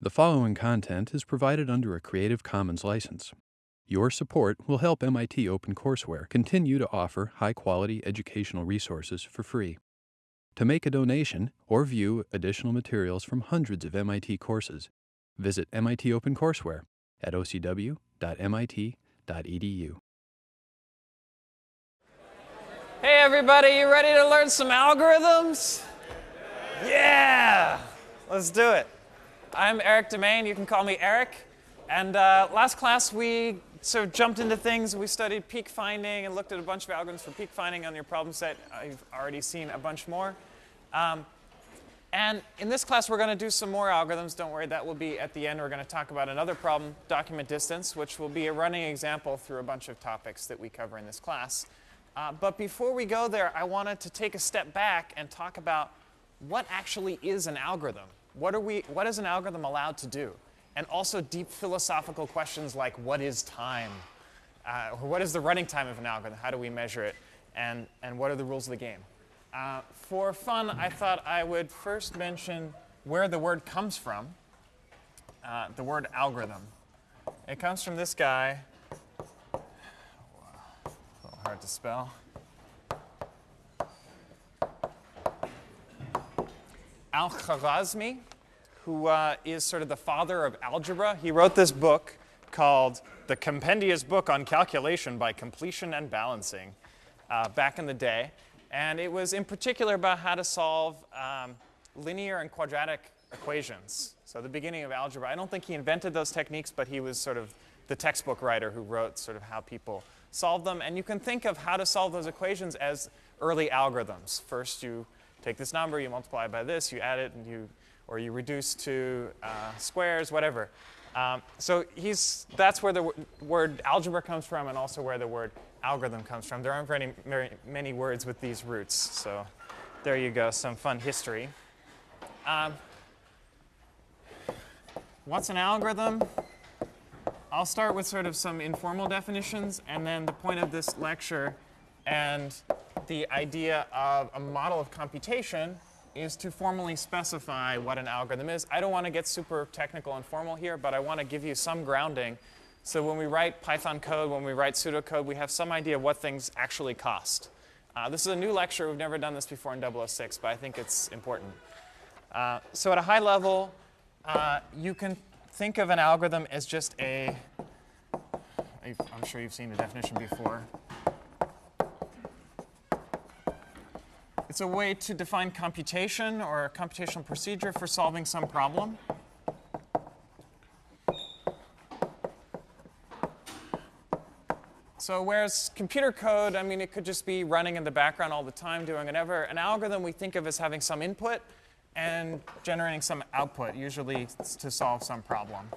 The following content is provided under a Creative Commons license. Your support will help MIT OpenCourseware continue to offer high-quality educational resources for free. To make a donation or view additional materials from hundreds of MIT courses, visit MIT OpenCourseware at ocw.mit.edu. Hey everybody, you ready to learn some algorithms? Yeah! Let's do it. I'm Eric Demain, you can call me Eric. And last class we sort of jumped into things. We studied peak finding and looked at a bunch of algorithms for peak finding on your problem set. I've already seen a bunch more. And in this class we're going to do some more algorithms. Don't worry, that will be at the end. We're going to talk about another problem, document distance, which will be a running example through a bunch of topics that we cover in this class. But before we go there, I wanted to take a step back and talk about what actually is an algorithm. What is an algorithm allowed to do? And also deep philosophical questions like, what is time? What is the running time of an algorithm? How do we measure it? And what are the rules of the game? For fun, I thought I would first mention where the word comes from, the word algorithm. It comes from this guy. Hard to spell. Al-Khwarizmi, who is sort of the father of algebra. He wrote this book called The Compendious Book on Calculation by Completion and Balancing back in the day. And it was in particular about how to solve linear and quadratic equations. So the beginning of algebra. I don't think he invented those techniques, but he was sort of the textbook writer who wrote sort of how people solve them. And you can think of how to solve those equations as early algorithms. First, you take this number, you multiply it by this, you add it, and or you reduce to squares, whatever. So that's where the word algebra comes from, and also where the word algorithm comes from. There aren't very many words with these roots. So there you go, some fun history. What's an algorithm? I'll start with sort of some informal definitions, and then the point of this lecture and the idea of a model of computation is to formally specify what an algorithm is. I don't want to get super technical and formal here, but I want to give you some grounding. So when we write Python code, when we write pseudocode, we have some idea of what things actually cost. This is a new lecture. We've never done this before in 006, but I think it's important. So at a high level, you can think of an algorithm as just I'm sure you've seen the definition before. It's a way to define computation or a computational procedure for solving some problem. So whereas computer code, I mean, it could just be running in the background all the time, doing whatever. An algorithm we think of as having some input and generating some output, usually to solve some problem.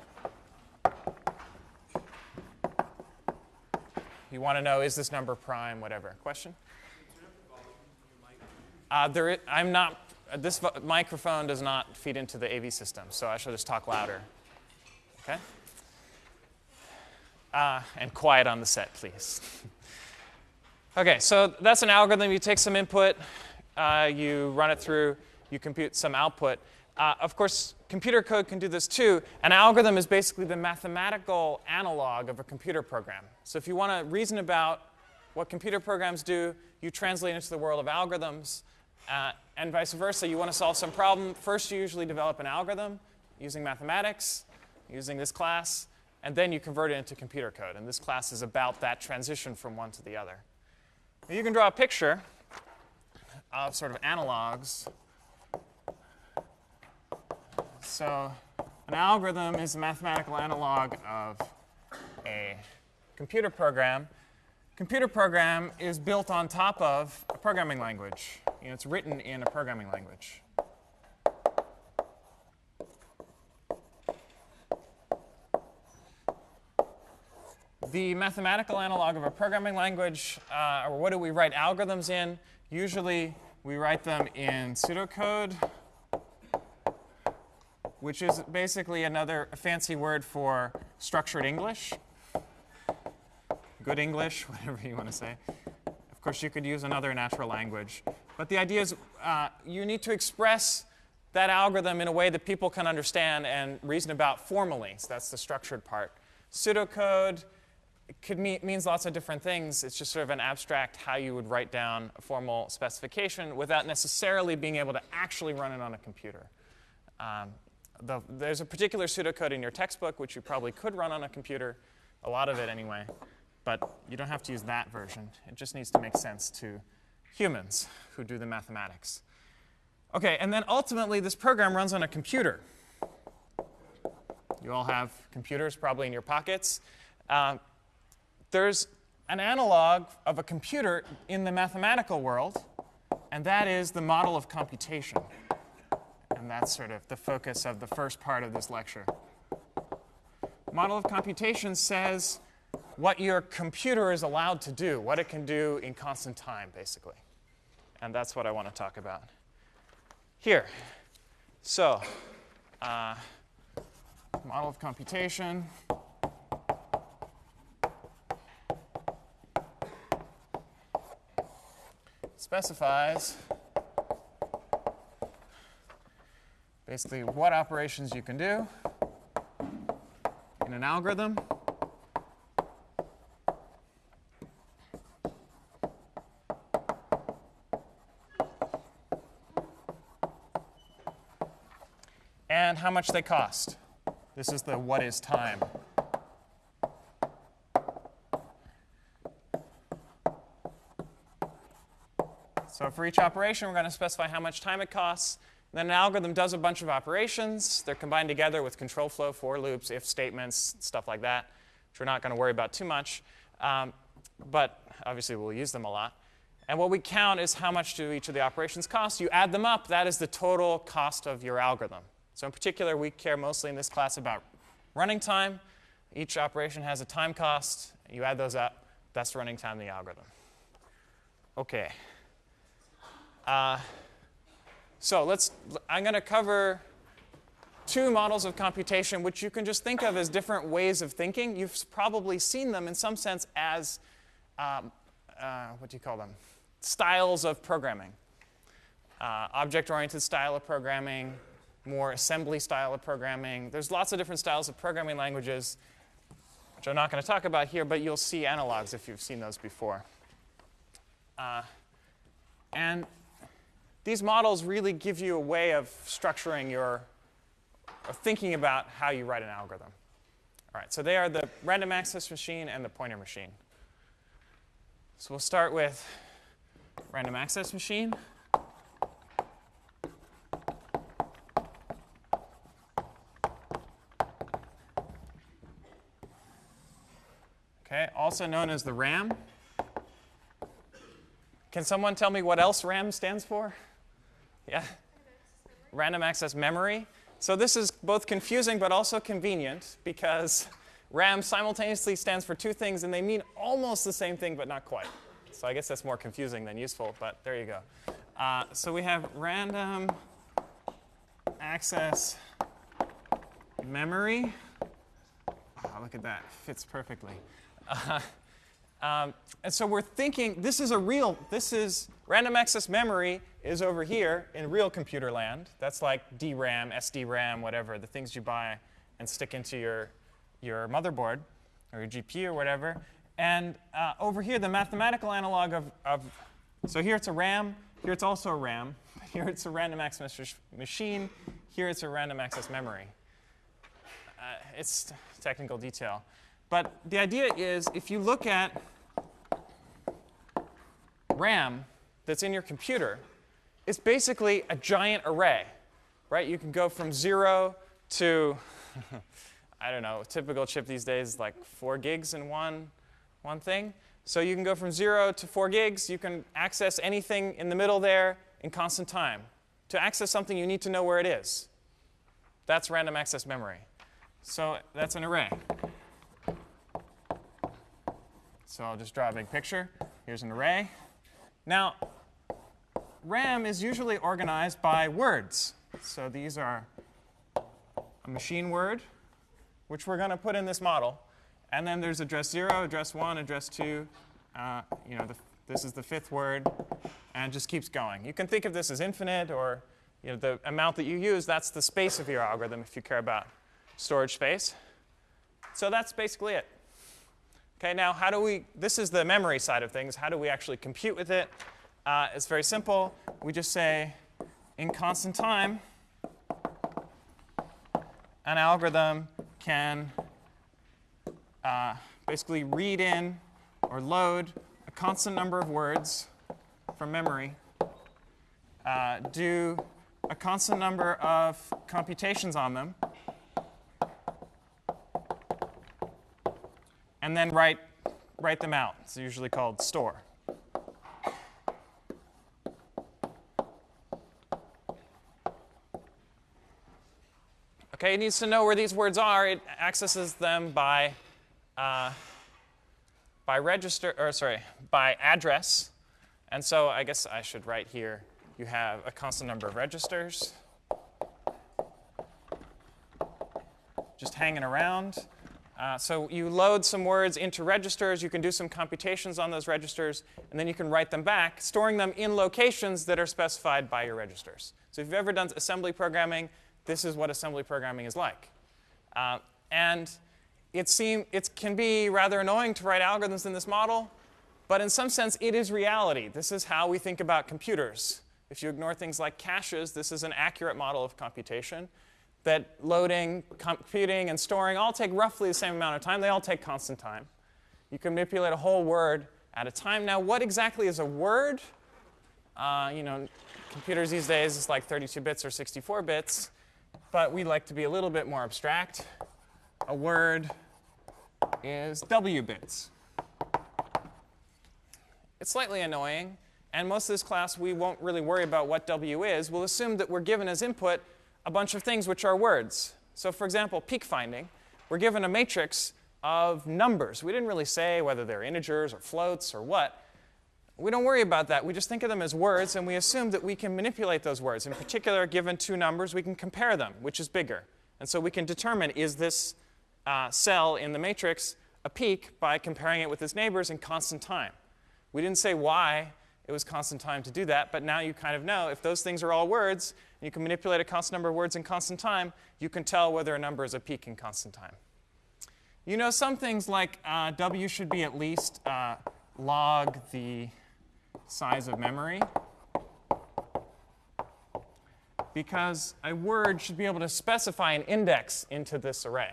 You want to know, is this number prime, whatever. Question? This microphone does not feed into the AV system, so I shall just talk louder. Okay? And quiet on the set, please. Okay, so that's an algorithm. You take some input, you run it through, you compute some output. Of course, computer code can do this too. An algorithm is basically the mathematical analog of a computer program. So if you want to reason about what computer programs do, you translate into the world of algorithms. And vice versa. You want to solve some problem. First, you usually develop an algorithm using mathematics, using this class, and then you convert it into computer code. And this class is about that transition from one to the other. Now, you can draw a picture of sort of analogs. So an algorithm is a mathematical analog of a computer program. Computer program is built on top of a programming language. It's written in a programming language. The mathematical analog of a programming language, or what do we write algorithms in? Usually we write them in pseudocode, which is basically another fancy word for structured English. Good English, whatever you want to say. Of course, you could use another natural language. But the idea is you need to express that algorithm in a way that people can understand and reason about formally. So that's the structured part. Pseudocode means lots of different things. It's just sort of an abstract how you would write down a formal specification without necessarily being able to actually run it on a computer. There's a particular pseudocode in your textbook which you probably could run on a computer, a lot of it anyway, but you don't have to use that version. It just needs to make sense to humans who do the mathematics. OK, and then ultimately this program runs on a computer. You all have computers probably in your pockets. There's an analog of a computer in the mathematical world, and that is the model of computation. And that's sort of the focus of the first part of this lecture. Model of computation says what your computer is allowed to do, what it can do in constant time, basically. And that's what I want to talk about here. So, model of computation. Specifies basically what operations you can do in an algorithm and how much they cost. This is the what is time. So for each operation, we're going to specify how much time it costs. Then an algorithm does a bunch of operations. They're combined together with control flow, for loops, if statements, stuff like that, which we're not going to worry about too much. But obviously, we'll use them a lot. And what we count is how much do each of the operations cost. You add them up. That is the total cost of your algorithm. So in particular, we care mostly in this class about running time. Each operation has a time cost. You add those up. That's the running time of the algorithm. OK. So I'm going to cover two models of computation, which you can just think of as different ways of thinking. You've probably seen them in some sense as, what do you call them? Styles of programming. Object-oriented style of programming, more assembly style of programming. There's lots of different styles of programming languages, which I'm not going to talk about here, but you'll see analogs if you've seen those before. And these models really give you a way of structuring of thinking about how you write an algorithm. All right, so they are the random access machine and the pointer machine. So we'll start with random access machine. Okay, also known as the RAM. Can someone tell me what else RAM stands for? Yeah? Random access memory. So this is both confusing but also convenient because RAM simultaneously stands for two things, and they mean almost the same thing, but not quite. So I guess that's more confusing than useful, but there you go. So we have random access memory. Oh, look at that. Fits perfectly. And so we're thinking, random access memory is over here in real computer land. That's like DRAM, SDRAM, whatever, the things you buy and stick into your motherboard or your GPU or whatever. And over here, the mathematical analog so here it's a RAM, here it's also a RAM. Here it's a random access machine. Here it's a random access memory. It's technical detail. But the idea is, if you look at RAM that's in your computer, it's basically a giant array, right? You can go from 0 to, I don't know, a typical chip these days is like 4 gigs in one thing. So you can go from 0 to 4 gigs. You can access anything in the middle there in constant time. To access something, you need to know where it is. That's random access memory. So that's an array. So I'll just draw a big picture. Here's an array. Now, RAM is usually organized by words. So these are a machine word, which we're going to put in this model. And then there's address 0, address 1, address 2. This is the 5th word, and it just keeps going. You can think of this as infinite, or the amount that you use, that's the space of your algorithm if you care about storage space. So that's basically it. Okay, now this is the memory side of things. How do we actually compute with it? It's very simple. We just say, in constant time, an algorithm can basically read in or load a constant number of words from memory, do a constant number of computations on them, and then write them out. It's usually called store. Okay, it needs to know where these words are. It accesses them by address. And so I guess I should write here, you have a constant number of registers just hanging around. So you load some words into registers. You can do some computations on those registers, and then you can write them back, storing them in locations that are specified by your registers. So if you've ever done assembly programming, this is what assembly programming is like. And it can be rather annoying to write algorithms in this model, but in some sense, it is reality. This is how we think about computers. If you ignore things like caches, this is an accurate model of computation. That loading, computing, and storing all take roughly the same amount of time. They all take constant time. You can manipulate a whole word at a time. Now, what exactly is a word? Computers these days is like 32 bits or 64 bits. But we like to be a little bit more abstract. A word is W bits. It's slightly annoying. And most of this class, we won't really worry about what W is. We'll assume that we're given as input a bunch of things which are words. So for example, peak finding, we're given a matrix of numbers. We didn't really say whether they're integers or floats or what. We don't worry about that. We just think of them as words, and we assume that we can manipulate those words. In particular, given two numbers, we can compare them, which is bigger. And so we can determine, is this cell in the matrix a peak by comparing it with its neighbors in constant time. We didn't say why it was constant time to do that, but now you kind of know if those things are all words, and you can manipulate a constant number of words in constant time, you can tell whether a number is a peak in constant time. You know some things like W should be at least log the size of memory, because a word should be able to specify an index into this array.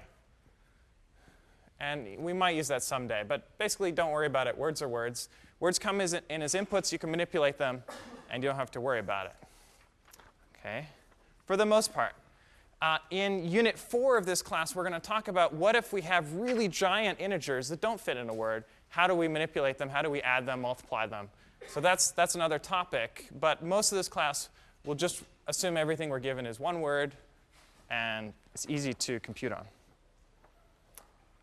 And we might use that someday, but basically don't worry about it. Words are words. Words come in as inputs. You can manipulate them, and you don't have to worry about it. Okay? For the most part. In Unit 4 of this class, we're going to talk about what if we have really giant integers that don't fit in a word. How do we manipulate them? How do we add them, multiply them? So that's another topic. But most of this class, we'll just assume everything we're given is one word, and it's easy to compute on.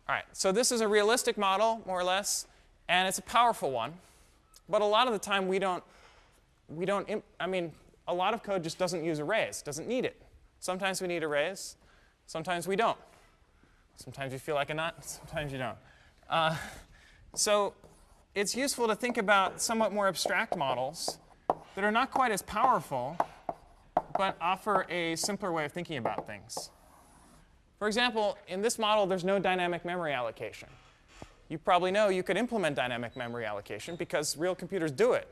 All right, so this is a realistic model, more or less, and it's a powerful one. But a lot of the time, a lot of code just doesn't use arrays, doesn't need it. Sometimes we need arrays, sometimes we don't. Sometimes you feel like a nut, sometimes you don't. So it's useful to think about somewhat more abstract models that are not quite as powerful, but offer a simpler way of thinking about things. For example, in this model, there's no dynamic memory allocation. You probably know you could implement dynamic memory allocation because real computers do it.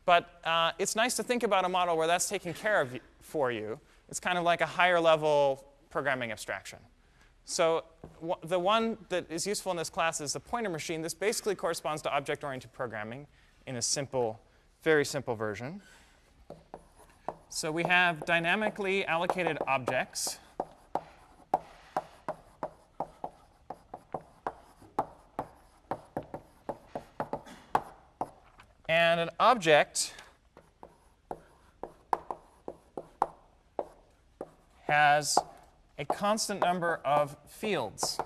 But it's nice to think about a model where that's taken care of for you. It's kind of like a higher level programming abstraction. So the one that is useful in this class is the pointer machine. This basically corresponds to object-oriented programming in a simple, very simple version. So we have dynamically allocated objects. And an object has a constant number of fields.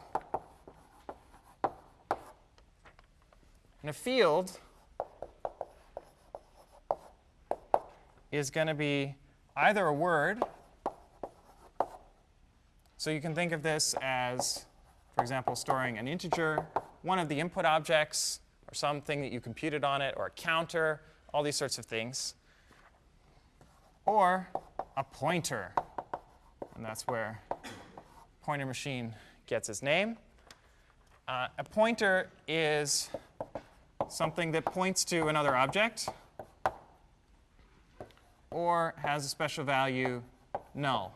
And a field is going to be either a word. So you can think of this as, for example, storing an integer, one of the input objects, or something that you computed on it, or a counter, all these sorts of things. Or a pointer. And that's where pointer machine gets its name. A pointer is something that points to another object or has a special value null,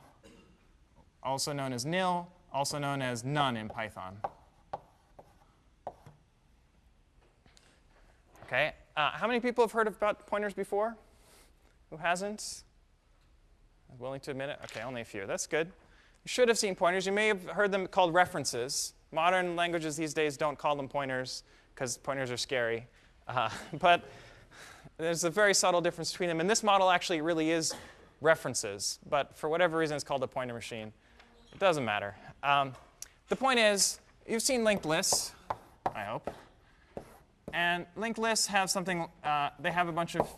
also known as nil, also known as none in Python. Okay, how many people have heard about pointers before? Who hasn't? Willing to admit it? Okay, only a few. That's good. You should have seen pointers. You may have heard them called references. Modern languages these days don't call them pointers because pointers are scary. But there's a very subtle difference between them. And this model actually really is references. But for whatever reason, it's called a pointer machine. It doesn't matter. The point is, you've seen linked lists, I hope. And linked lists have something, they have a bunch of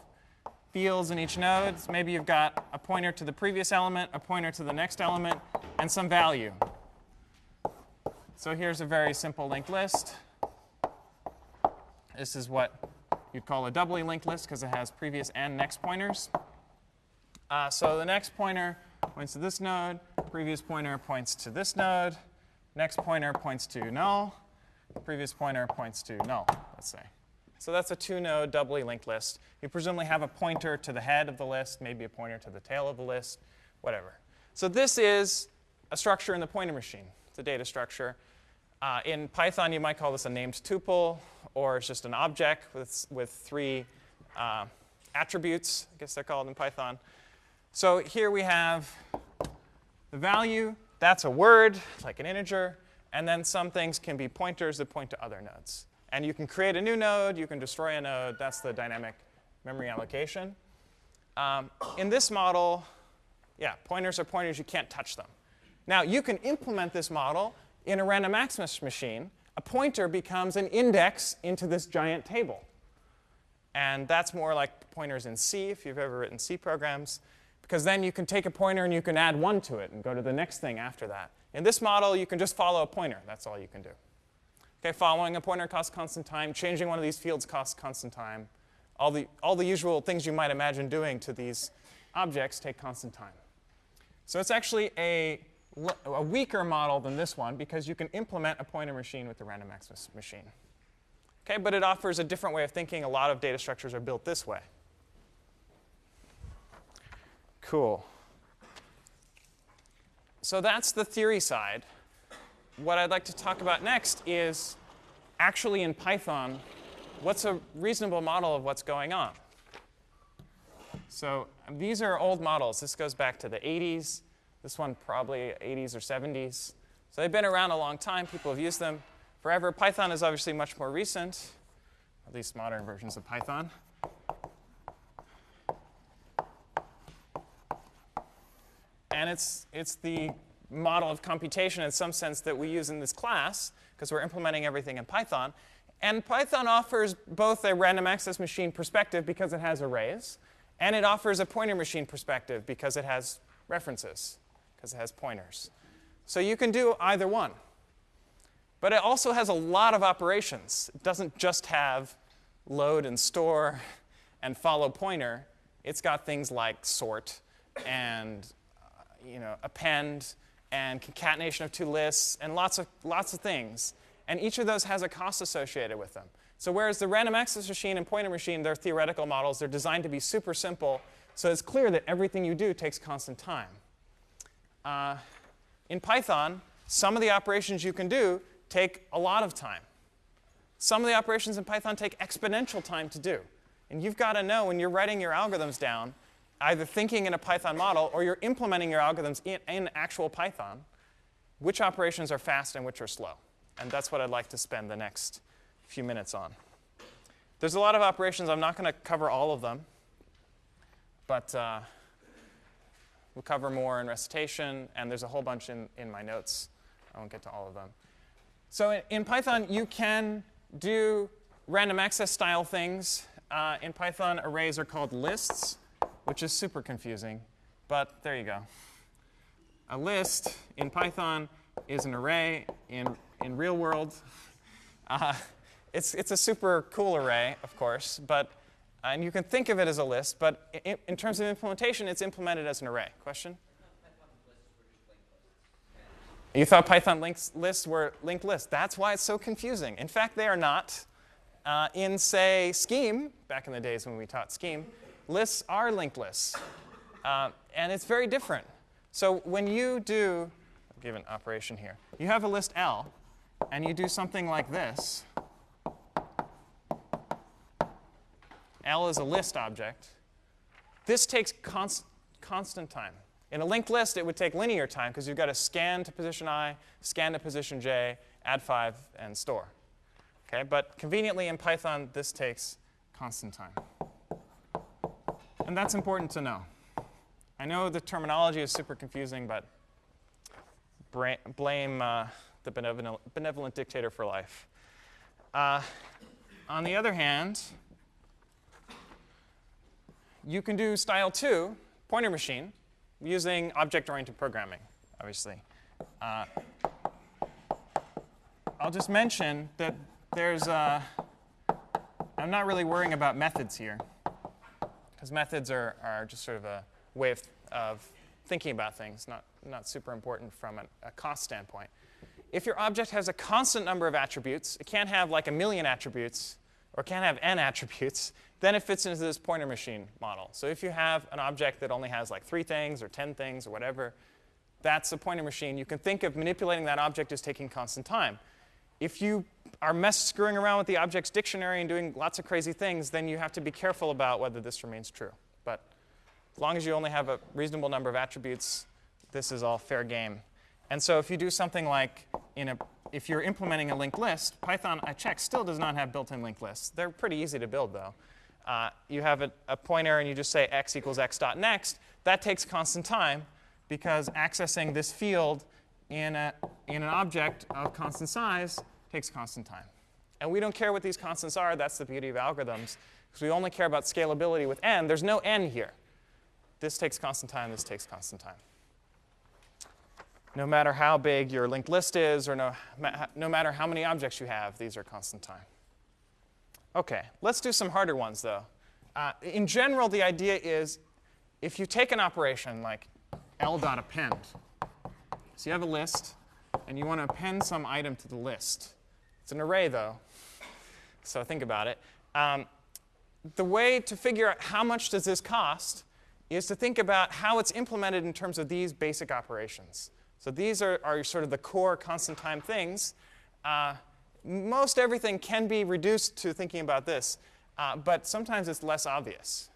fields in each node. So maybe you've got a pointer to the previous element, a pointer to the next element, and some value. So here's a very simple linked list. This is what you'd call a doubly linked list because it has previous and next pointers. So the next pointer points to this node, previous pointer points to this node, next pointer points to null, previous pointer points to null, let's say. So that's a two-node doubly linked list. You presumably have a pointer to the head of the list, maybe a pointer to the tail of the list, whatever. So this is a structure in the pointer machine. It's a data structure. In Python, you might call this a named tuple, or it's just an object with three attributes, I guess they're called in Python. So here we have the value. That's a word, like an integer. And then some things can be pointers that point to other nodes. And you can create a new node. You can destroy a node. That's the dynamic memory allocation. In this model, yeah, pointers are pointers. You can't touch them. Now, you can implement this model in a random access machine. A pointer becomes an index into this giant table. And that's more like pointers in C, if you've ever written C programs. Because then you can take a pointer and you can add 1 to it and go to the next thing after that. In this model, you can just follow a pointer. That's all you can do. Okay, following a pointer costs constant time. Changing one of these fields costs constant time. All the usual things you might imagine doing to these objects take constant time. So it's actually a weaker model than this one because you can implement a pointer machine with the random access machine. Okay, but it offers a different way of thinking. A lot of data structures are built this way. Cool. So that's the theory side. What I'd like to talk about next is actually in Python, what's a reasonable model of what's going on? So these are old models. This goes back to the 80s. This one probably 80s or 70s. So they've been around a long time. People have used them forever. Python is obviously much more recent, at least modern versions of Python. And it's the model of computation in some sense that we use in this class because we're implementing everything in Python. And Python offers both a random access machine perspective because it has arrays, and it offers a pointer machine perspective because it has references, because it has pointers. So you can do either one. But it also has a lot of operations. It doesn't just have load and store and follow pointer. It's got things like sort and append and concatenation of two lists and lots of things. And each of those has a cost associated with them. So whereas the random access machine and pointer machine, they're theoretical models. They're designed to be super simple. So it's clear that everything you do takes constant time. In Python, some of the operations you can do take a lot of time. Some of the operations in Python take exponential time to do. And you've got to know when you're writing your algorithms down, either thinking in a Python model or you're implementing your algorithms in actual Python, which operations are fast and which are slow. And that's what I'd like to spend the next few minutes on. There's a lot of operations. I'm not going to cover all of them. But we'll cover more in recitation. And there's a whole bunch in my notes. I won't get to all of them. So in Python, you can do random access style things. In Python, arrays are called lists, which is super confusing. But there you go. A list in Python is an array. In real world, it's a super cool array, of course. But And you can think of it as a list, but in terms of implementation, it's implemented as an array. Question? You thought Python lists were linked lists. That's why it's so confusing. In fact, they are not. In, say, Scheme, back in the days when we taught Scheme, lists are linked lists. And it's very different. So when you do, I'll give an operation here. You have a list L, and you do something like this. L is a list object. This takes constant time. In a linked list, it would take linear time because you've got to scan to position I, scan to position j, add 5, and store. Okay, but conveniently in Python, this takes constant time. And that's important to know. I know the terminology is super confusing, but blame the benevolent dictator for life. On the other hand, you can do style 2, pointer machine, using object-oriented programming, obviously. I'll just mention that there's I'm not really worrying about methods here, because methods are just sort of a way of thinking about things, not super important from a cost standpoint. If your object has a constant number of attributes, it can't have like 1,000,000 attributes, or can't have n attributes, then it fits into this pointer machine model. So if you have an object that only has like 3 things or 10 things or whatever, that's a pointer machine. You can think of manipulating that object as taking constant time. If you are screwing around with the object's dictionary and doing lots of crazy things, then you have to be careful about whether this remains true. But as long as you only have a reasonable number of attributes, this is all fair game. And so if you do something like if you're implementing a linked list, Python, I checked, still does not have built-in linked lists. They're pretty easy to build, though. You have a pointer, and you just say x equals x.next. That takes constant time, because accessing this field in an object of constant size takes constant time. And we don't care what these constants are. That's the beauty of algorithms, because we only care about scalability with n. There's no n here. This takes constant time. This takes constant time. No matter how big your linked list is, or no matter how many objects you have, these are constant time. OK, let's do some harder ones, though. In general, the idea is if you take an operation like l.append, so you have a list, and you want to append some item to the list. It's an array, though, so think about it. The way to figure out how much does this cost is to think about how it's implemented in terms of these basic operations. So these are sort of the core constant time things. Most everything can be reduced to thinking about this, but sometimes it's less obvious.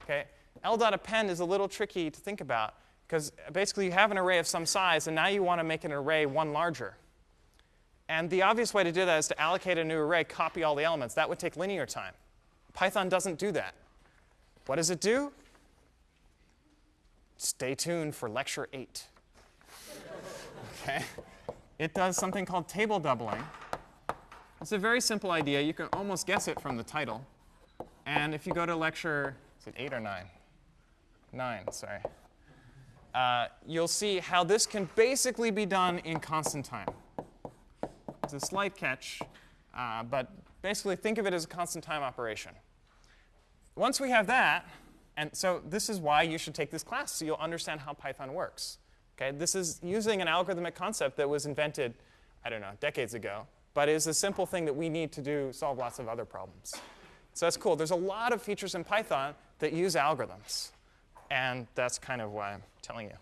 Okay? L.append is a little tricky to think about, because basically you have an array of some size, and now you want to make an array one larger. And the obvious way to do that is to allocate a new array, copy all the elements. That would take linear time. Python doesn't do that. What does it do? Stay tuned for lecture 8. Okay? It does something called table doubling. It's a very simple idea. You can almost guess it from the title. And if you go to lecture, is it 8 or 9? 9, sorry. You'll see how this can basically be done in constant time. It's a slight catch, but basically think of it as a constant time operation. Once we have that, and so this is why you should take this class, so you'll understand how Python works. Okay? This is using an algorithmic concept that was invented, I don't know, decades ago, but is a simple thing that we need to solve lots of other problems. So that's cool. There's a lot of features in Python that use algorithms. And that's kind of why I'm telling you.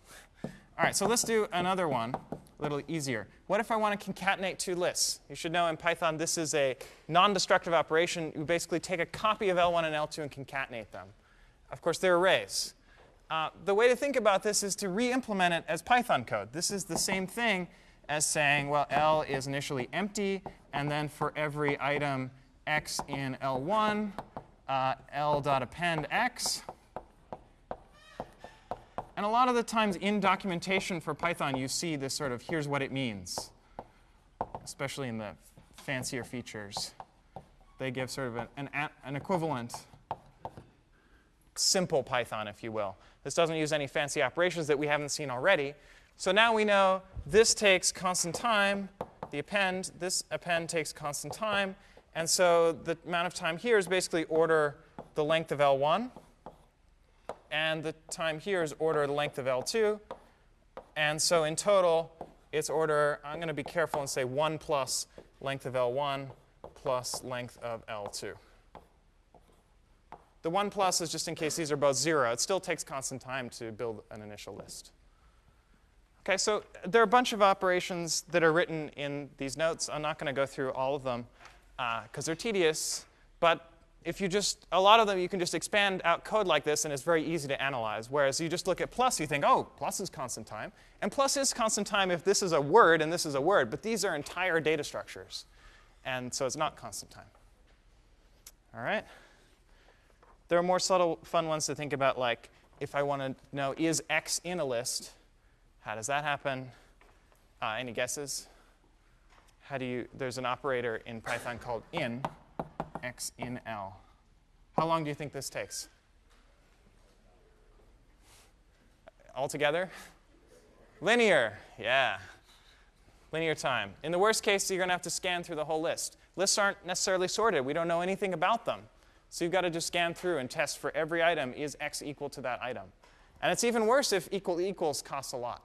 All right, so let's do another one, a little easier. What if I want to concatenate 2 lists? You should know in Python this is a non-destructive operation. You basically take a copy of L1 and L2 and concatenate them. Of course, they're arrays. The way to think about this is to re-implement it as Python code. This is the same thing as saying, well, L is initially empty, and then for every item x in L1, L.append x. And a lot of the times in documentation for Python, you see this sort of here's what it means, especially in the fancier features. They give sort of an equivalent simple Python, if you will. This doesn't use any fancy operations that we haven't seen already. So now we know this takes constant time. This append takes constant time. And so the amount of time here is basically order the length of L1. And the time here is order the length of L2. And so in total, it's order, I'm going to be careful and say 1 plus length of L1 plus length of L2. The 1 plus is just in case these are both 0. It still takes constant time to build an initial list. OK, so there are a bunch of operations that are written in these notes. I'm not going to go through all of them because they're tedious. But if you just, a lot of them you can just expand out code like this, and it's very easy to analyze. Whereas you just look at plus, you think, oh, plus is constant time. And plus is constant time if this is a word and this is a word. But these are entire data structures. And so it's not constant time. All right? There are more subtle, fun ones to think about, like if I want to know, is x in a list? How does that happen? Any guesses? How do you, there's an operator in Python called in, x in L. How long do you think this takes? Altogether? Linear, yeah. Linear time. In the worst case, you're going to have to scan through the whole list. Lists aren't necessarily sorted. We don't know anything about them. So you've got to just scan through and test for every item, is x equal to that item? And it's even worse if equal equals costs a lot.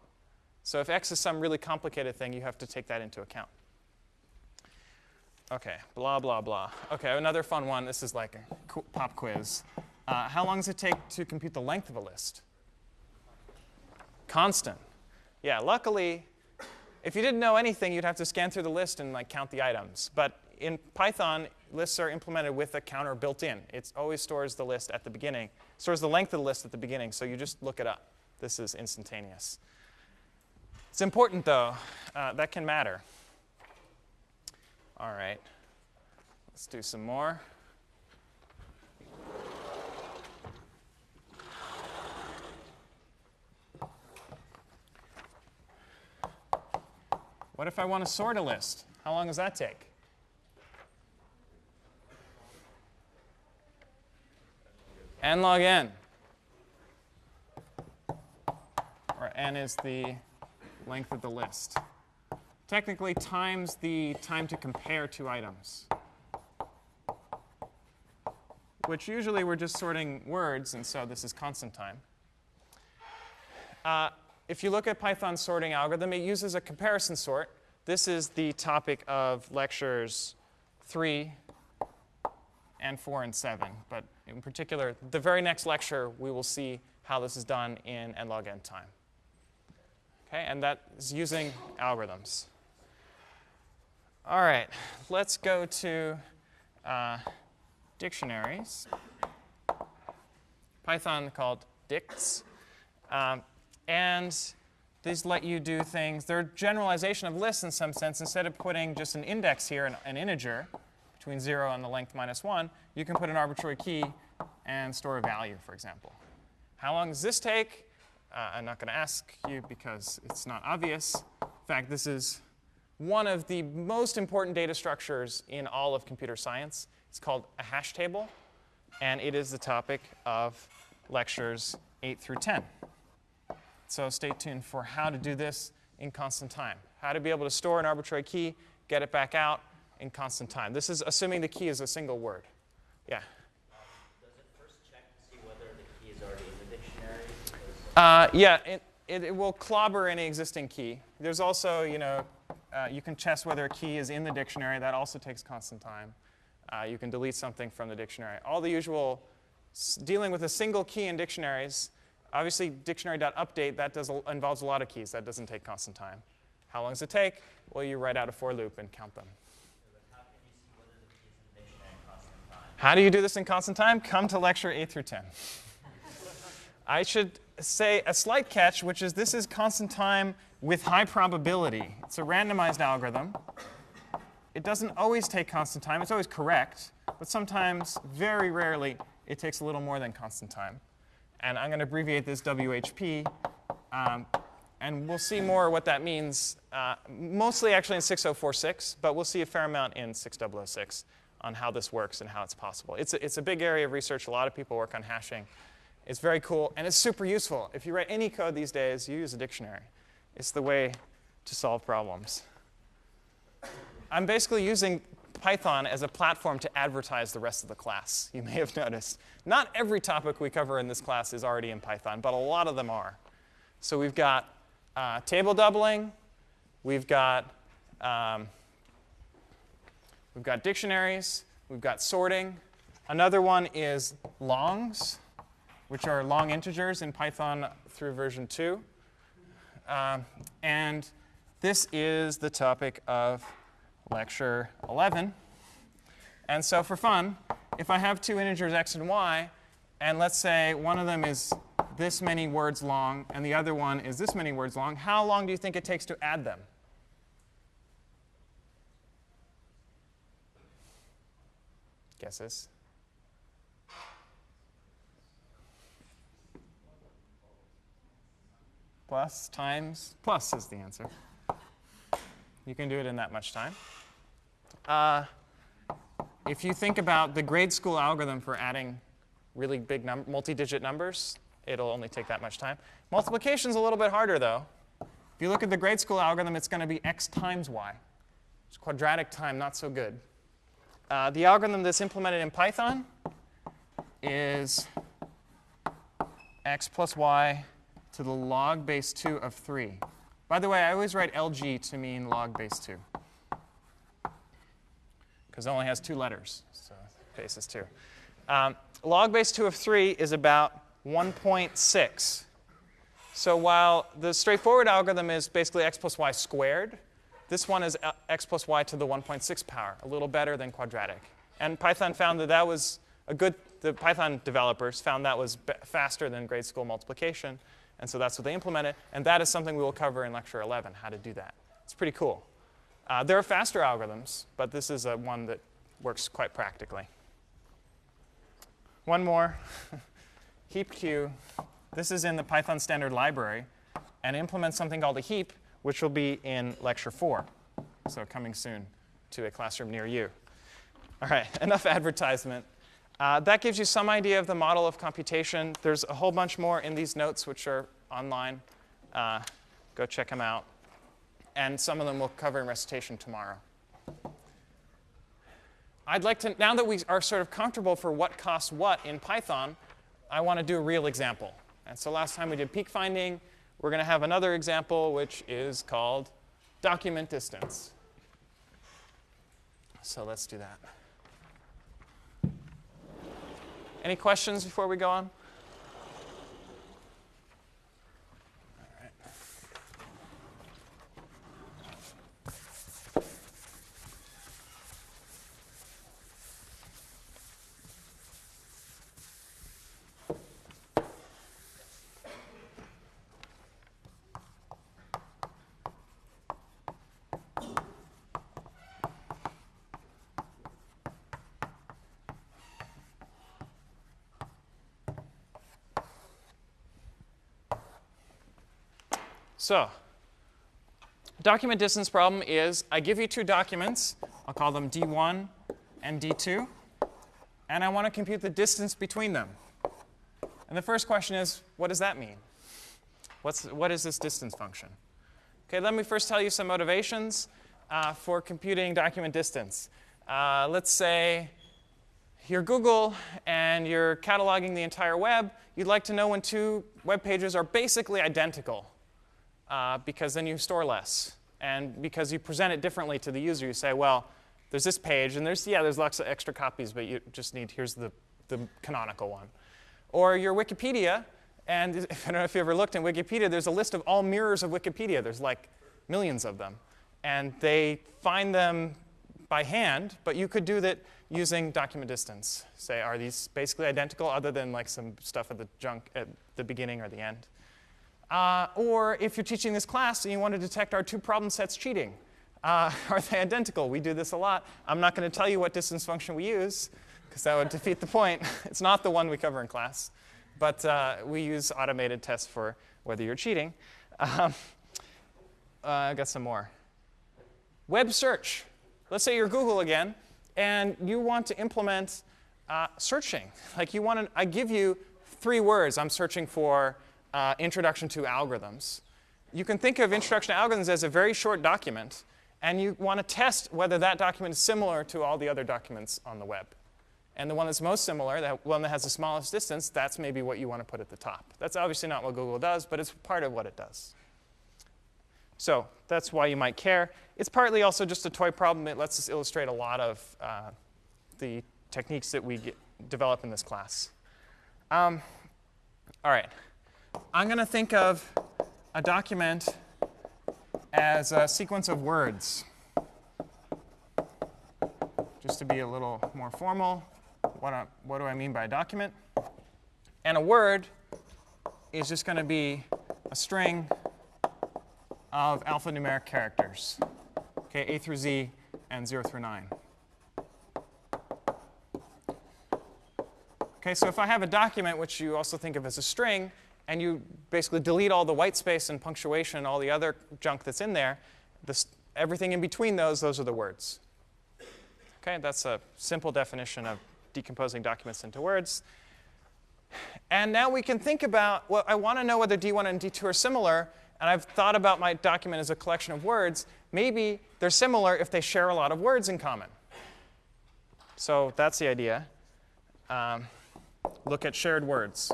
So if x is some really complicated thing, you have to take that into account. OK, blah, blah, blah. OK, another fun one. This is like a pop quiz. How long does it take to compute the length of a list? Constant. Yeah, luckily, if you didn't know anything, you'd have to scan through the list and like count the items. But in Python, lists are implemented with a counter built in. It always stores the list at the beginning, stores the length of the list at the beginning. So you just look it up. This is instantaneous. It's important, though. That can matter. All right. Let's do some more. What if I want to sort a list? How long does that take? N log n. Or n is the length of the list. Technically times the time to compare two items, which usually we're just sorting words, and so this is constant time. If you look at Python's sorting algorithm, it uses a comparison sort. This is the topic of lectures 3 and 4 and 7. But in particular, the very next lecture, we will see how this is done in n log n time. OK, and that is using algorithms. All right, let's go to dictionaries. Python called dicts. And these let you do things. They're generalization of lists in some sense. Instead of putting just an index here, an integer, between 0 and the length minus 1, you can put an arbitrary key and store a value, for example. How long does this take? I'm not going to ask you because it's not obvious. In fact, this is one of the most important data structures in all of computer science. It's called a hash table. And it is the topic of lectures 8 through 10. So stay tuned for how to do this in constant time. How to be able to store an arbitrary key, get it back out in constant time. This is assuming the key is a single word. Yeah? Does it first check to see whether the key is already in the dictionary? Yeah, it will clobber any existing key. There's also, you can test whether a key is in the dictionary. That also takes constant time. You can delete something from the dictionary. All the usual dealing with a single key in dictionaries. Obviously, dictionary.update, that involves a lot of keys. That doesn't take constant time. How long does it take? Well, you write out a for loop and count them. How can you see whether the key is in the dictionary in constant time? How do you do this in constant time? Come to lecture 8 through 10. I should say a slight catch, which is this is constant time with high probability. It's a randomized algorithm. It doesn't always take constant time. It's always correct. But sometimes, very rarely, it takes a little more than constant time. And I'm going to abbreviate this WHP. And we'll see more what that means, mostly actually in 6046. But we'll see a fair amount in 6006 on how this works and how it's possible. It's a big area of research. A lot of people work on hashing. It's very cool. And it's super useful. If you write any code these days, you use a dictionary. It's the way to solve problems. I'm basically using Python as a platform to advertise the rest of the class. You may have noticed. Not every topic we cover in this class is already in Python, but a lot of them are. So we've got table doubling. We've got dictionaries. We've got sorting. Another one is longs, which are long integers in Python through version 2. And this is the topic of lecture 11. And so for fun, if I have two integers x and y, and let's say one of them is this many words long and the other one is this many words long, how long do you think it takes to add them? Guesses? Plus times plus is the answer. You can do it in that much time. If you think about the grade school algorithm for adding really big multi-digit numbers, it'll only take that much time. Multiplication's a little bit harder, though. If you look at the grade school algorithm, it's going to be x times y. It's quadratic time, not so good. The algorithm that's implemented in Python is x plus y to the log base 2 of 3. By the way, I always write LG to mean log base 2, because it only has 2 letters, so base is 2. Log base 2 of 3 is about 1.6. So while the straightforward algorithm is basically x plus y squared, this one is x plus y to the 1.6 power, a little better than quadratic. And Python found that that was the Python developers found that was faster than grade school multiplication. And so that's what they implemented. And that is something we will cover in lecture 11, how to do that. It's pretty cool. There are faster algorithms, but this is one that works quite practically. One more. Heap queue. This is in the Python standard library and implements something called a heap, which will be in lecture 4. So coming soon to a classroom near you. All right, enough advertisement. That gives you some idea of the model of computation. There's a whole bunch more in these notes, which are online. Go check them out. And some of them we'll cover in recitation tomorrow. I'd like to, now that we are sort of comfortable for what costs what in Python, I want to do a real example. And so last time we did peak finding. We're going to have another example, which is called document distance. So let's do that. Any questions before we go on? All right. So document distance problem is I give you 2 documents. I'll call them D1 and D2. And I want to compute the distance between them. And the first question is, what does that mean? What is this distance function? OK, let me first tell you some motivations for computing document distance. Let's say you're Google and you're cataloging the entire web. You'd like to know when 2 web pages are basically identical. Because then you store less. And because you present it differently to the user, you say, well, there's this page, and there's lots of extra copies, but you just need, here's the canonical one. Or your Wikipedia, and I don't know if you ever looked in Wikipedia, there's a list of all mirrors of Wikipedia. There's like millions of them. And they find them by hand, but you could do that using document distance. Say, are these basically identical other than like some stuff at the beginning or the end? Or if you're teaching this class and you want to detect our 2 problem sets cheating, are they identical? We do this a lot. I'm not going to tell you what distance function we use, because that would defeat the point. It's not the one we cover in class. But we use automated tests for whether you're cheating. I've got some more. Web search. Let's say you're Google again, and you want to implement searching. Like I give you 3 words. I'm searching for introduction to algorithms. You can think of introduction to algorithms as a very short document. And you want to test whether that document is similar to all the other documents on the web. And the one that's most similar, the one that has the smallest distance, that's maybe what you want to put at the top. That's obviously not what Google does, but it's part of what it does. So that's why you might care. It's partly also just a toy problem. It lets us illustrate a lot of the techniques that we develop in this class. All right. I'm going to think of a document as a sequence of words. Just to be a little more formal, what do I mean by a document? And a word is just going to be a string of alphanumeric characters, okay, A through Z and 0 through 9. Okay, so if I have a document, which you also think of as a string, and you basically delete all the white space and punctuation, all the other junk that's in there, everything in between those are the words. Okay, that's a simple definition of decomposing documents into words. And now we can think about, well, I want to know whether D1 and D2 are similar, and I've thought about my document as a collection of words. Maybe they're similar if they share a lot of words in common. So that's the idea. Look at shared words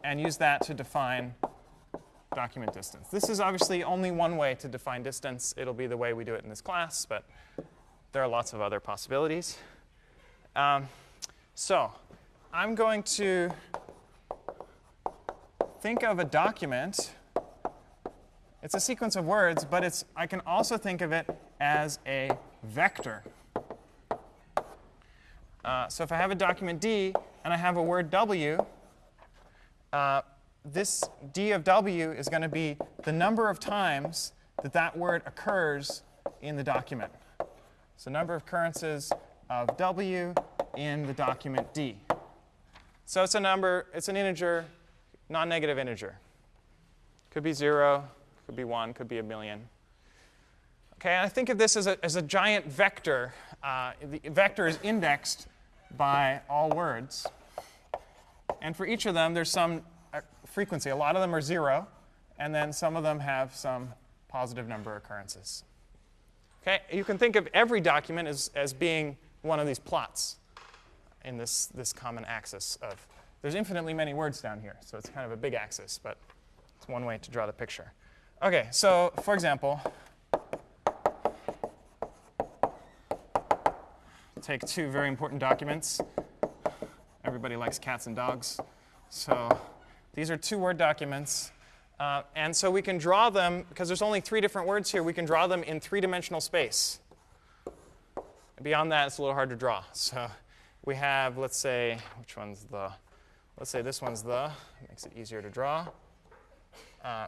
and use that to define document distance. This is obviously only one way to define distance. It'll be the way we do it in this class, but there are lots of other possibilities. So I'm going to think of a document. It's a sequence of words, but I can also think of it as a vector. So if I have a document D and I have a word W, this D of W is going to be the number of times that that word occurs in the document. So number of occurrences of W in the document D. So it's a number, it's an integer, non-negative integer. Could be 0, could be 1, could be 1,000,000. Okay, and I think of this as a giant vector. The vector is indexed by all words. And for each of them, there's some frequency. A lot of them are 0, and then some of them have some positive number occurrences. Okay, you can think of every document as being one of these plots in this common axis of, there's infinitely many words down here, so it's kind of a big axis, but it's one way to draw the picture. Okay, so for example, take two very important documents. Everybody likes cats and dogs. So these are 2 Word documents. And so we can draw them, because there's only 3 different words here, we can draw them in 3-dimensional space. Beyond that, it's a little hard to draw. So we have, let's say, let's say this one's the, makes it easier to draw.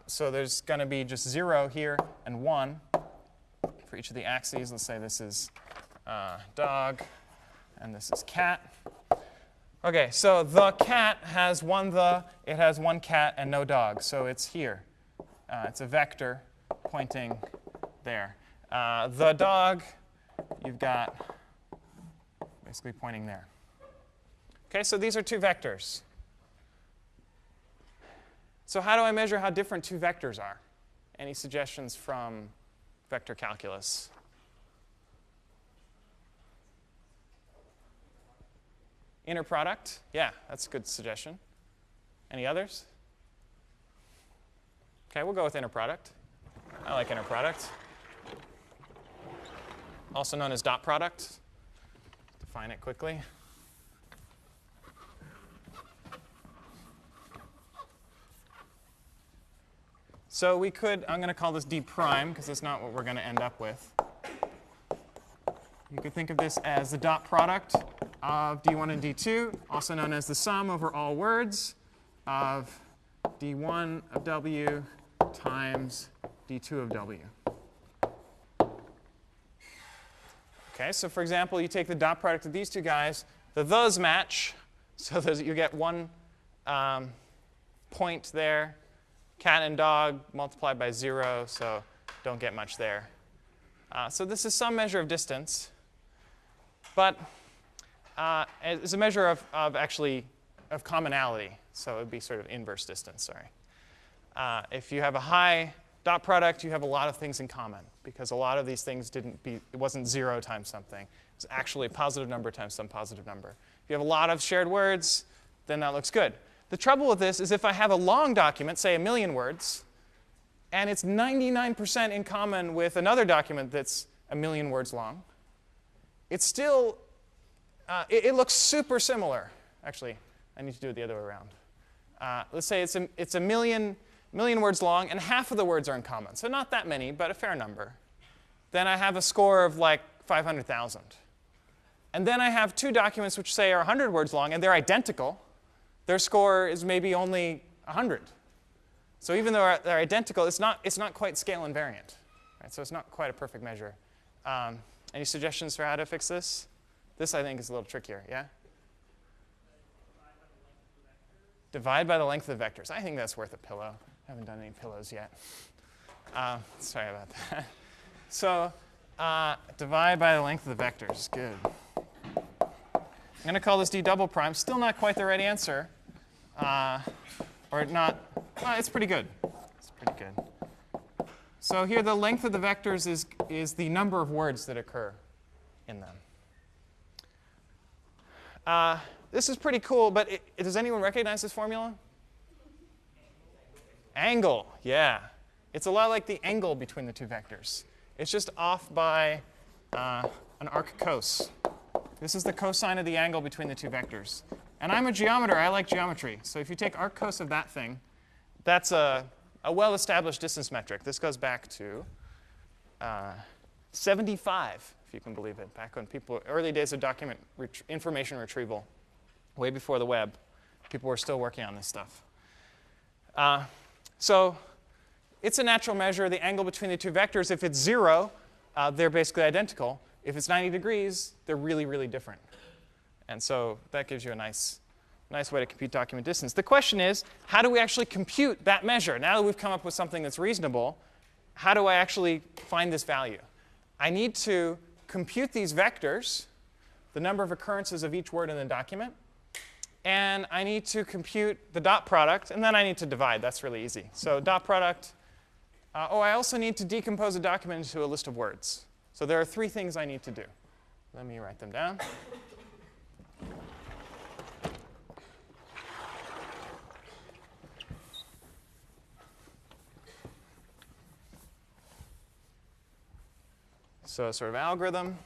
So there's going to be just 0 here and 1 for each of the axes. Let's say this is dog, and this is cat. OK, so the cat has one the, it has one cat and no dog, so it's here. It's a vector pointing there. The dog, you've got basically pointing there. OK, so these are 2 vectors. So how do I measure how different 2 vectors are? Any suggestions from vector calculus? Inner product? Yeah, that's a good suggestion. Any others? OK, we'll go with inner product. I like inner product. Also known as dot product. Define it quickly. So we could, I'm going to call this D prime, because that's not what we're going to end up with. You could think of this as the dot product of D1 and D2, also known as the sum over all words of D1 of W times D2 of W. OK, so for example, you take the dot product of these 2 guys. The thes match, so you get 1 point there. Cat and dog multiplied by 0, so don't get much there. So this is some measure of distance. But it's a measure of commonality. So it would be sort of inverse distance, sorry. If you have a high Dot product, you have a lot of things in common, because a lot of these things it wasn't 0 times something. It was actually a positive number times some positive number. If you have a lot of shared words, then that looks good. The trouble with this is if I have a long document, say 1,000,000 words, and it's 99% in common with another document that's 1,000,000 words long, it's still, it looks super similar. Actually, I need to do it the other way around. Let's say it's a million words long, and half of the words are in common. So not that many, but a fair number. Then I have a score of like 500,000. And then I have 2 documents which say are 100 words long, and they're identical. Their score is maybe only 100. So even though they're identical, it's not quite scale invariant. Right? So it's not quite a perfect measure. Any suggestions for how to fix this? This, I think, is a little trickier. Yeah? Divide by the length of the vectors. I think that's worth a pillow. I haven't done any pillows yet. Sorry about that. So divide by the length of the vectors. Good. I'm going to call this d double prime. Still not quite the right answer. Or not. Well, it's pretty good. It's pretty good. So here the length of the vectors is the number of words that occur in them. This is pretty cool, but does anyone recognize this formula? Angle, yeah. It's a lot like the angle between the 2 vectors. It's just off by an arc cos. This is the cosine of the angle between the 2 vectors. And I'm a geometer. I like geometry. So if you take arc cos of that thing, that's a well-established distance metric. This goes back to 75, if you can believe it, back when early days of document information retrieval, way before the web, people were still working on this stuff. So it's a natural measure. The angle between the 2 vectors, if it's 0, they're basically identical. If it's 90 degrees, they're really, really different. And so that gives you a nice way to compute document distance. The question is, how do we actually compute that measure? Now that we've come up with something that's reasonable, how do I actually find this value? I need to compute these vectors, the number of occurrences of each word in the document, and I need to compute the dot product, and then I need to divide. That's really easy. So dot product. I also need to decompose a document into a list of words. So there are 3 things I need to do. Let me write them down. So sort of algorithm.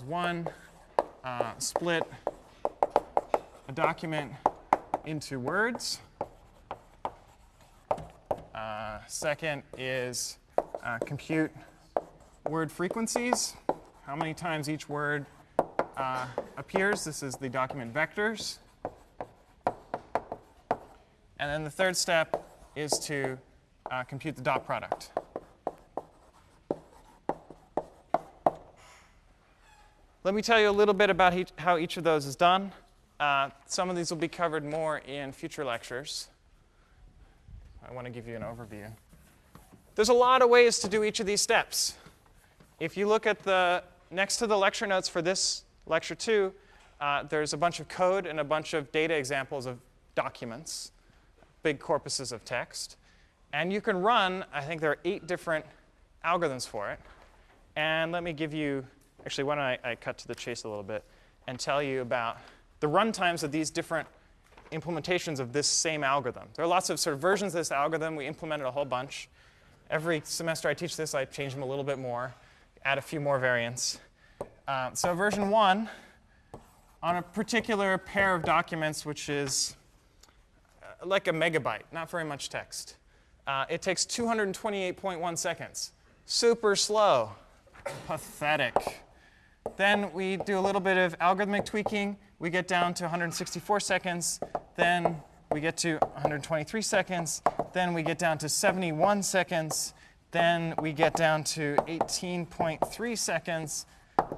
One, split a document into words. Second is compute word frequencies, how many times each word appears. This is the document vectors. And then the third step is to compute the dot product. Let me tell you a little bit about how each of those is done. Some of these will be covered more in future lectures. I want to give you an overview. There's a lot of ways to do each of these steps. If you look at next to the lecture notes for this lecture 2, there's a bunch of code and a bunch of data examples of documents, big corpuses of text. And you can run, I think there are 8 different algorithms for it. And let me give you, actually, why don't I cut to the chase a little bit and tell you about the runtimes of these different implementations of this same algorithm. There are lots of sort of versions of this algorithm. We implemented a whole bunch. Every semester I teach this, I change them a little bit more, add a few more variants. So version 1, on a particular pair of documents, which is like a megabyte, not very much text, it takes 228.1 seconds. Super slow. Pathetic. Then we do a little bit of algorithmic tweaking. We get down to 164 seconds. Then we get to 123 seconds. Then we get down to 71 seconds. Then we get down to 18.3 seconds.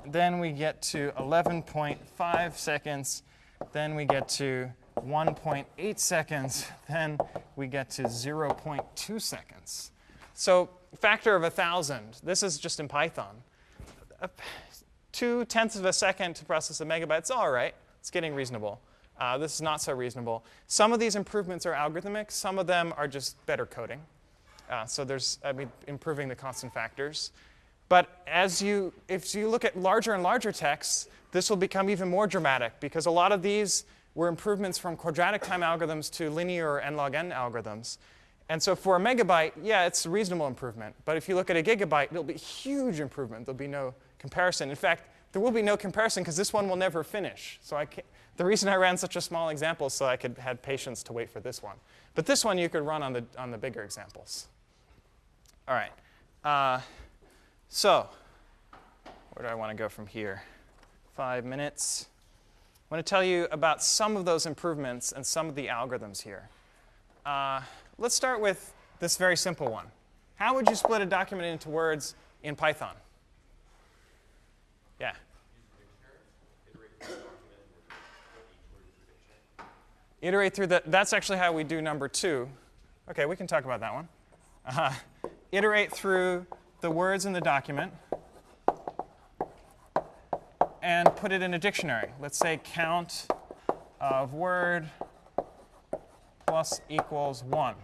Then we get to 11.5 seconds. Then we get to 1.8 seconds. Then we get to 0.2 seconds. So factor of 1,000. This is just in Python. 0.2 of a second to process a megabyte. It's all right. It's getting reasonable. This is not so reasonable. Some of these improvements are algorithmic. Some of them are just better coding. So there's, improving the constant factors. But if you look at larger and larger texts, this will become even more dramatic, because a lot of these were improvements from quadratic time algorithms to linear or n log n algorithms. And so for a megabyte, yeah, it's a reasonable improvement. But if you look at a gigabyte, it'll be a huge improvement. There'll be no comparison. In fact, there will be no comparison because this one will never finish. So the reason I ran such a small example is so I could have patience to wait for this one. But this one you could run on the bigger examples. All right. So where do I want to go from here? 5 minutes. I want to tell you about some of those improvements and some of the algorithms here. Let's start with this very simple one. How would you split a document into words in Python? Yeah. Iterate through that. That's actually how we do number 2. OK, we can talk about that one. Iterate through the words in the document and put it in a dictionary. Let's say count of word plus equals 1.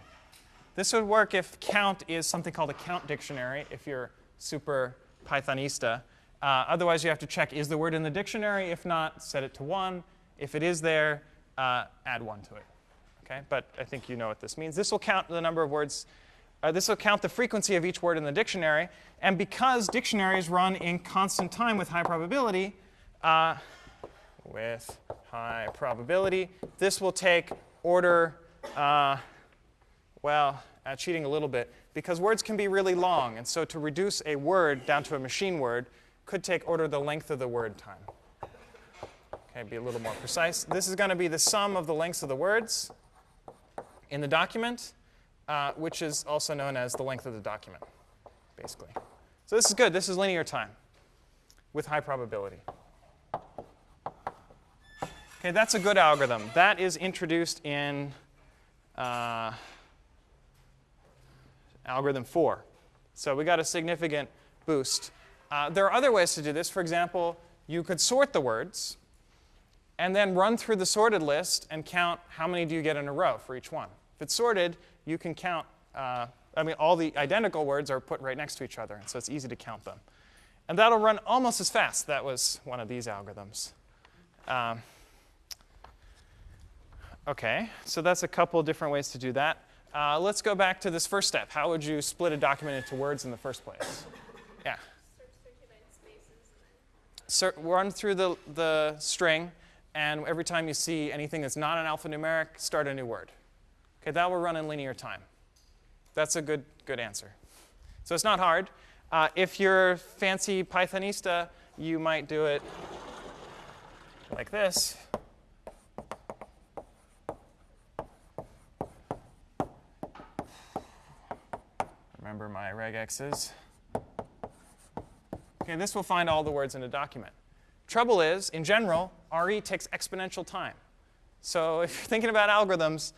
This would work if count is something called a count dictionary, if you're super Pythonista. Otherwise, you have to check, is the word in the dictionary? If not, set it to 1. If it is there, add 1 to it. Okay? But I think you know what this means. This will count the number of words. This will count the frequency of each word in the dictionary. And because dictionaries run in constant time with high probability, this will take order, cheating a little bit, because words can be really long. And so to reduce a word down to a machine word could take order the length of the word time. Okay, be a little more precise. This is going to be the sum of the lengths of the words in the document, which is also known as the length of the document, basically. So this is good. This is linear time with high probability. Okay, that's a good algorithm. That is introduced in algorithm 4. So we got a significant boost. There are other ways to do this. For example, you could sort the words and then run through the sorted list and count how many do you get in a row for each one. If it's sorted, you can count. All the identical words are put right next to each other, so it's easy to count them. And that'll run almost as fast. That was one of these algorithms. OK, so that's a couple different ways to do that. Let's go back to this first step. How would you split a document into words in the first place? Yeah. Run through the string, and every time you see anything that's not an alphanumeric, start a new word. OK, that will run in linear time. That's a good answer. So it's not hard. If you're fancy Pythonista, you might do it like this. Remember my regexes. OK, this will find all the words in a document. Trouble is, in general, RE takes exponential time. So if you're thinking about algorithms,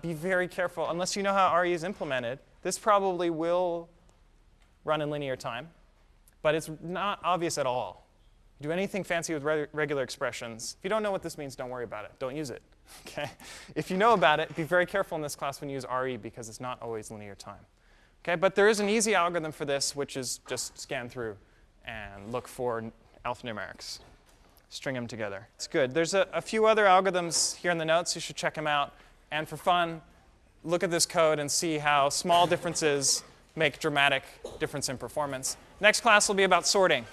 be very careful. Unless you know how RE is implemented, this probably will run in linear time. But it's not obvious at all. Do anything fancy with regular expressions. If you don't know what this means, don't worry about it. Don't use it. Okay? If you know about it, be very careful in this class when you use RE, because it's not always linear time. Okay? But there is an easy algorithm for this, which is just scan through and look for alphanumerics. String them together. It's good. There's a few other algorithms here in the notes. You should check them out. And for fun, look at this code and see how small differences make dramatic difference in performance. Next class will be about sorting.